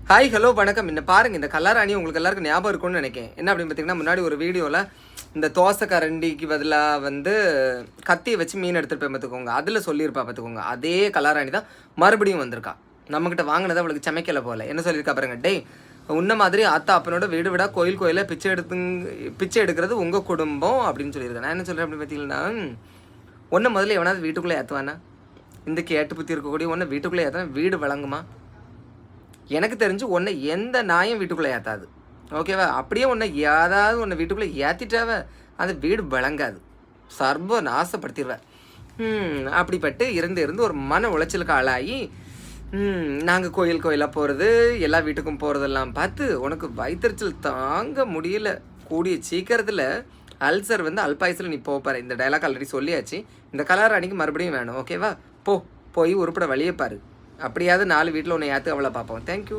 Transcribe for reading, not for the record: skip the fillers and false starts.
Hi hello வணக்கம். இந்த பாருங்கள், இந்த கல்லாராணி உங்களுக்கு எல்லாருக்கும் ஞாபகம் இருக்கும்னு நினைக்கிறேன். என்ன அப்படின்னு பார்த்தீங்கன்னா, முன்னாடி ஒரு வீடியோவில் இந்த தோசை கரண்டிக்கு பதிலாக கத்தியை வச்சு மீன் எடுத்துகிட்டு போய் பார்த்துக்கோங்க, அதில் சொல்லியிருப்பா பார்த்துக்கோங்க. அதே கல்லாராணி தான் மறுபடியும் வந்திருக்கா. நம்மக்கிட்ட வாங்கினதை அவளுக்கு சமைக்கலை போல. என்ன சொல்லியிருக்கா பாருங்க, டேய் உன்ன மாதிரி ஆத்தா அப்பனோட வீடு விடா கோயிலை பிச்சை எடுக்கிறது உங்கள் குடும்பம் அப்படின்னு சொல்லியிருக்கேன். நான் என்ன சொல்கிறேன் அப்படின்னு பார்த்தீங்கன்னா, ஒன்று முதல்ல எவனாவது வீட்டுக்குள்ளே ஏற்றுவானா? இந்த கேட்டு புத்தி இருக்கக்கூடிய ஒன்று வீட்டுக்குள்ளே ஏற்றுனா வீடு வழங்குமா? எனக்கு தெரிஞ்சு ஒன்றை எந்த நாயும் வீட்டுக்குள்ளே ஏற்றாது. ஓகேவா? அப்படியே ஒன்றை ஏதாவது ஒன்று வீட்டுக்குள்ளே ஏற்றிட்டாவ அந்த வீடு வழங்காது, சர்வ நாசப்படுத்திடுவேன். அப்படிப்பட்டு இருந்து ஒரு மன உளைச்சலுக்கு ஆளாகி நாங்கள் கோயிலாக போகிறது, எல்லா வீட்டுக்கும் போகிறதெல்லாம் பார்த்து உனக்கு வயிற்றுச்சல் தாங்க முடியல. கூடிய சீக்கிரத்தில் அல்சர் அல்பாயுசில் நீ போப்பாரு. இந்த டைலாக் ஆல்ரெடி சொல்லியாச்சு. இந்த கலர் அன்றைக்கி மறுபடியும் வேணும். ஓகேவா? போய் உருப்பட வழியை பாரு. அப்படியாவது 4 வீட்டில் ஒன்று ஏற்று அவளை பார்ப்போம். தேங்க்யூ.